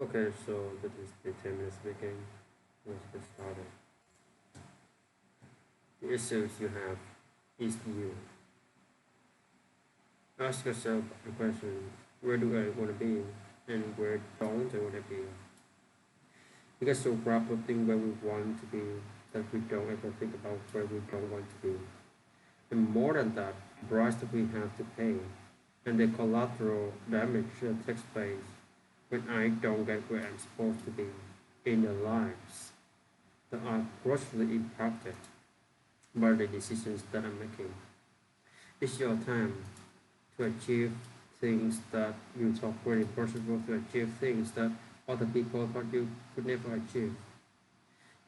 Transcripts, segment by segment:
Okay, so that is the 10 minutes begin. Let's get started. The issues you have is you. Ask yourself the question, where do I want to be and where don't I want to be? We get so wrapped up in where we want to be that we don't ever think about where we don't want to be. And more than that, the price that we have to pay and the collateral damage that takes place when I don't get where I'm supposed to be in the lives that are grossly impacted by the decisions that I'm making. It's your time to achieve things that you thought were impossible, to achieve things that other people thought you could never achieve.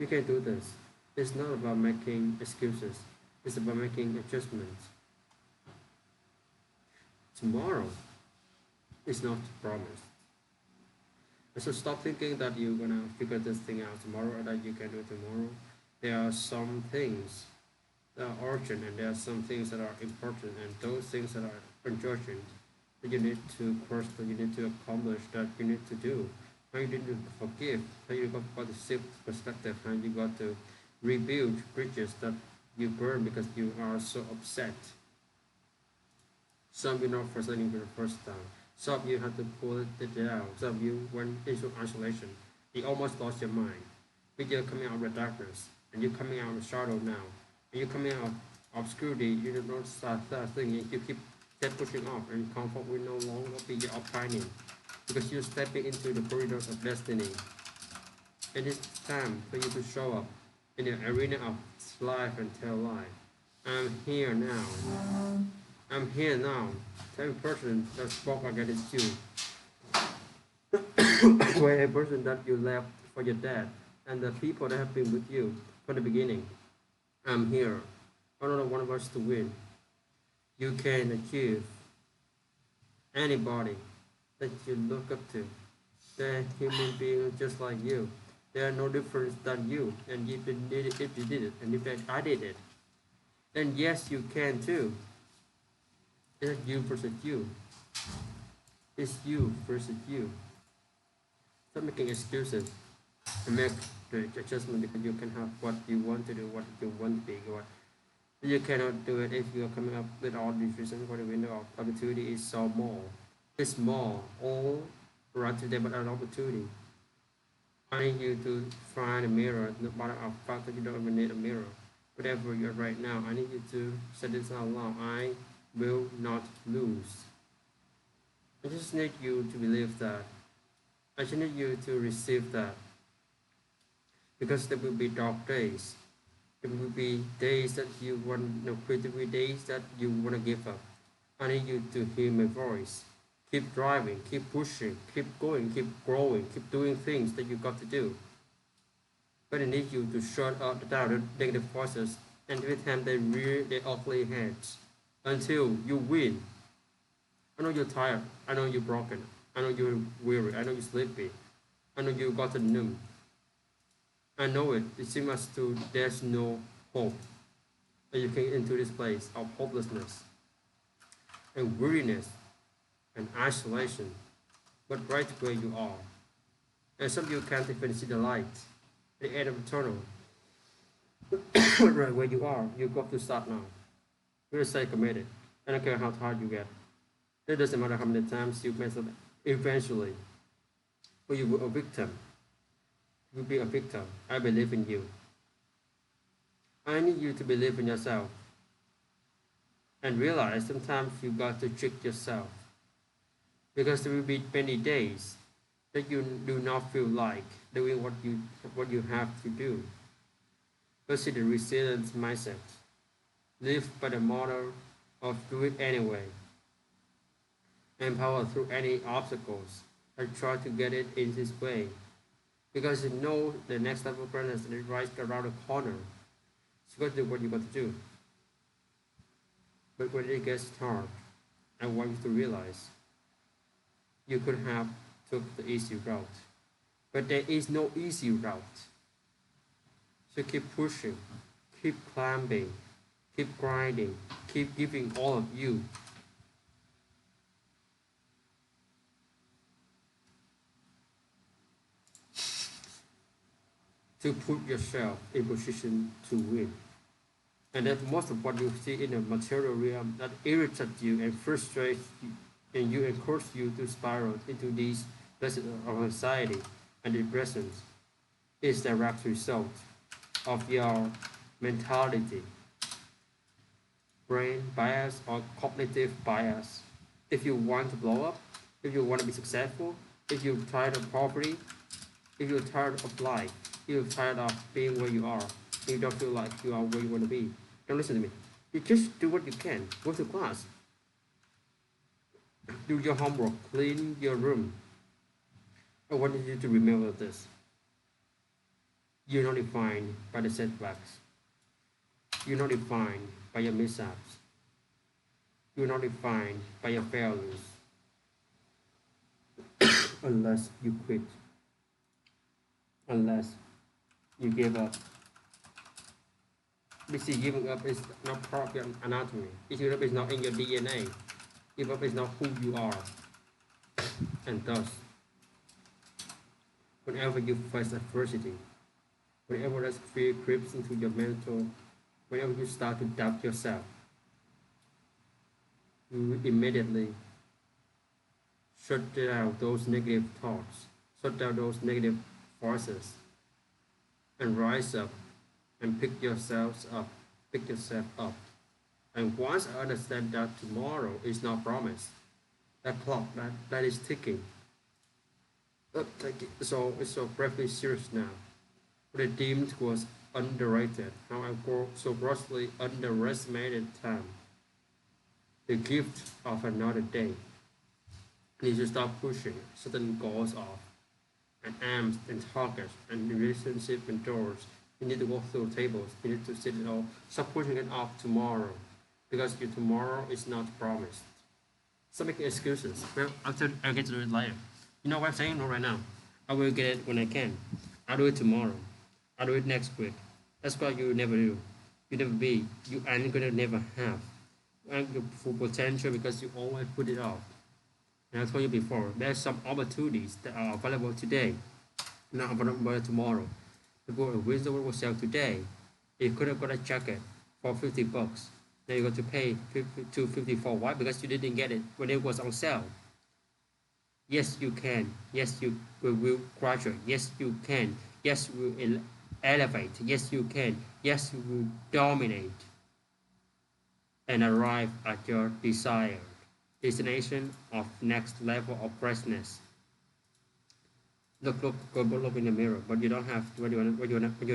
You can do this. It's not about making excuses, it's about making adjustments. Tomorrow is not promised. So stop thinking that you're gonna figure this thing out tomorrow or that you can do it tomorrow. There are some things that are urgent and there are some things that are important, and those things that are urgent that you need to cross, that you need to accomplish, that you need to do. How you need to forgive, how you got to shift perspective, how you got to rebuild bridges that you burn because you are so upset. Some you not frustrating for the first time. Some you had to pull it down. Some you went into isolation. You almost lost your mind. But you're coming out of the darkness. And you're coming out of the shadow now. And you're coming out of obscurity. You don't start thinking. You keep step pushing off. And comfort will no longer be your opining. Because you're stepping into the corridors of destiny. And it's time for you to show up in the arena of life and tell life. I'm here now. I'm here now. Tell person that spoke against you. To a person that you left for your dad and the people that have been with you from the beginning. I'm here. Another one of us to win. You can achieve anybody that you look up to. They're human beings just like you. They are no different than you. And if you did it, and if I did it, then yes, you can too. It's you versus you. It's you versus you. Stop making excuses and make the adjustment because you can have what you want to do, what you want to be. What you cannot do it if you are coming up with all these reasons for the window of opportunity is so small. It's small, all right today, but an opportunity. I need you to find a mirror, no matter how fact that you don't even need a mirror. Whatever you're right now, I need you to say this out loud. I will not lose. I just need you to believe that. I just need you to receive that. Because there will be dark days. There will be days that you want to quit. There will be days that you want to give up. I need you to hear my voice. Keep driving, keep pushing, keep going, keep growing, keep doing things that you got to do. But I need you to shut up down the negative voices and every time they rear their ugly heads until you win. I know you're tired. I know you're broken. I know you're weary. I know you're sleepy. I know you got numb. I know it. It seems as though there's no hope. And you came into this place of hopelessness and weariness and isolation. But right where you are. And some of you can't even see the light at the end of the tunnel. Right where you are, you got to start now. You're stay committed. I don't care how tired you get. It doesn't matter how many times you mess up. Eventually, or you will a victim. You will be a victim. I believe in you. I need you to believe in yourself and realize sometimes you got to trick yourself because there will be many days that you do not feel like doing what you have to do. Pursue the resilience mindset. Live by the motto of do it anyway. Empower through any obstacles and try to get it in this way. Because you know the next level of is right around the corner. So you got to do what you got to do. But when it gets hard, I want you to realize you could have took the easy route. But there is no easy route. So keep pushing, keep climbing, keep grinding, keep giving all of you. to put yourself in position to win. And that most of what you see in the material realm that irritates you and frustrates you, and you encourage you to spiral into these places of anxiety and depression is direct result of your mentality, brain bias or cognitive bias. If you want to blow up, if you want to be successful, if you're tired of poverty, if you're tired of life, if you're tired of being where you are, you don't feel like you are where you want to be, don't listen to me. You just do what you can. Go to class, do your homework, clean your room. I want you to remember this. You're not defined by the setbacks. You're not defined by your mishaps. You're not defined by your failures unless you quit, unless you give up. You see, giving up is not part of your anatomy. Giving up is not in your DNA. Giving up is not who you are. And thus, whenever you face adversity, whenever that fear creeps into your mental, whenever you start to doubt yourself, you immediately shut down those negative thoughts, shut down those negative voices, and rise up and pick yourself up. And once I understand that tomorrow is not promised, that clock that is ticking, so it's so briefly serious now. The deemed was underrated, how I so grossly underestimated time, the gift of another day. You need to start pushing certain goals off, and aims and targets and relationship and doors. You need to go through tables. You need to sit it all. Stop pushing it off tomorrow, because your tomorrow is not promised. Stop making excuses. Well, I'll get to do it later. You know what I'm saying? No, right now. I will get it when I can. I'll do it tomorrow. I'll do it next week. That's what you never do. You never be. You ain't gonna never have. And your full potential because you always put it off. And I told you before, there's some opportunities that are available today, not available tomorrow. The Windsor will sell today. You could have got a jacket for $50. Now you got to pay $254. Why? Because you didn't get it when it was on sale. Yes, you can. Yes, you will graduate. Yes, you can. Yes, you will elevate. Yes, you can. Yes, you will dominate and arrive at your desired destination of next level of greatness. Look in the mirror, but you don't have what you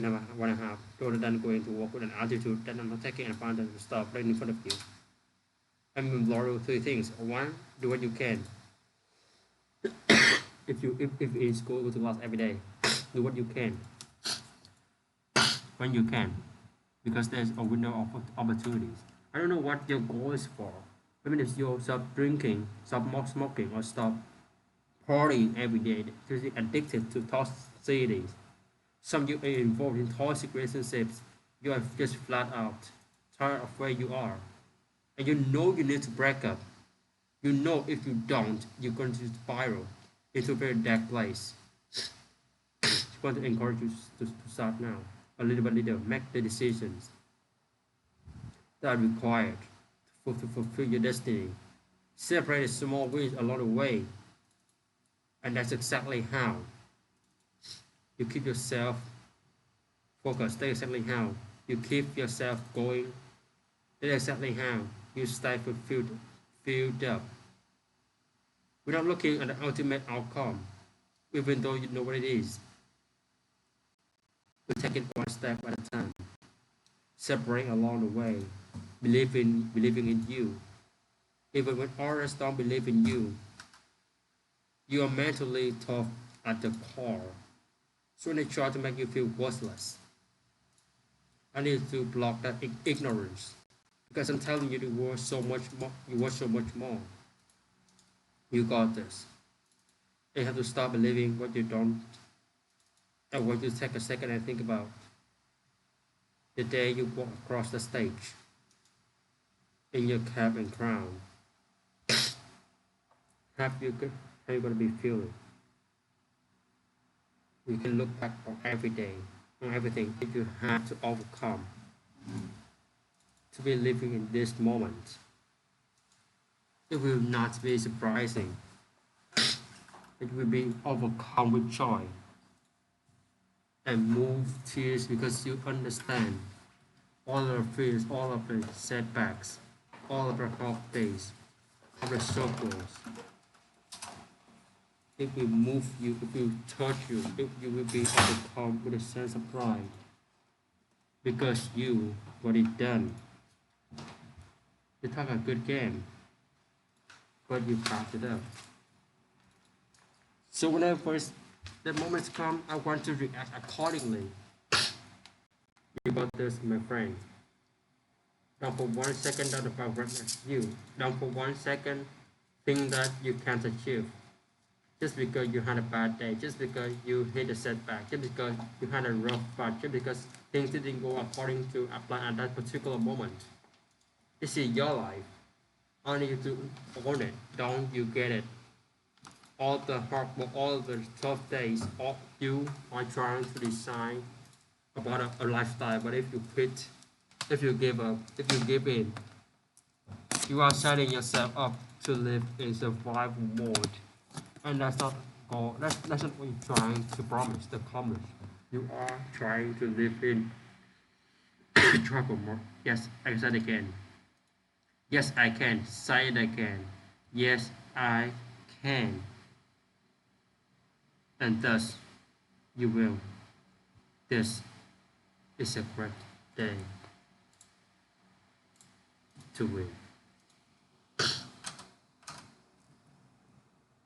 never want to have. Rather than going to work with an attitude that I'm not taking advantage of stuff right in front of you. I'm loyal to three things. One, do what you can. If it's go to class every day, do what you can when you can, because there's a window of opportunities. I don't know what your goal is for. I mean, if you stop drinking, stop smoking, or stop partying every day, just addicted to toxicities. Some you are involved in toxic relationships. You are just flat out tired of where you are, and you know you need to break up. You know if you don't, you're going to spiral into a very dark place. I want to encourage you to start now, a little by little, make the decisions that are required to fulfill your destiny. Separate small wins along the way, and that's exactly how you keep yourself focused. That's exactly how you keep yourself going. That's exactly how you stay filled up without looking at the ultimate outcome, even though you know what it is. You take it one step at a time, separate along the way, believing in you. Even when others don't believe in you, you are mentally tough at the core. So they try to make you feel worthless. I need to block that ignorance, because I'm telling you, you worth so much more. You worth so much more. You got this. You have to stop believing what you don't. I want you to take a second and think about the day you walk across the stage in your cap and crown. How you going to be feeling? You can look back on every day on everything that you have to overcome to be living in this moment. It will not be surprising. It will be overcome with joy and move tears because you understand all of the fears, all of the setbacks, all of the hard days, all the struggles. It will move you, it will touch you, you will be overcome with a sense of pride because you got it done. You took a good game, but you passed it up. So whenever the moments come, I want to react accordingly. You got this, my friend. Don't for 1 second doubt about greatness. You don't for 1 second think that you can't achieve. Just because you had a bad day, just because you hit a setback, just because you had a rough patch, just because things didn't go according to a plan at that particular moment. This is your life. Only you to own it. Don't you get it? All the hard work, all the tough days, all you are trying to design about a lifestyle. But if you quit, if you give up, if you give in, you are setting yourself up to live in survival mode. And that's not goal. That's not what you're trying to promise, to accomplish. You are trying to live in trouble mode. Yes, I said again. Yes, I can. Say it again. Yes, I can. And thus you will. This is a great day to win.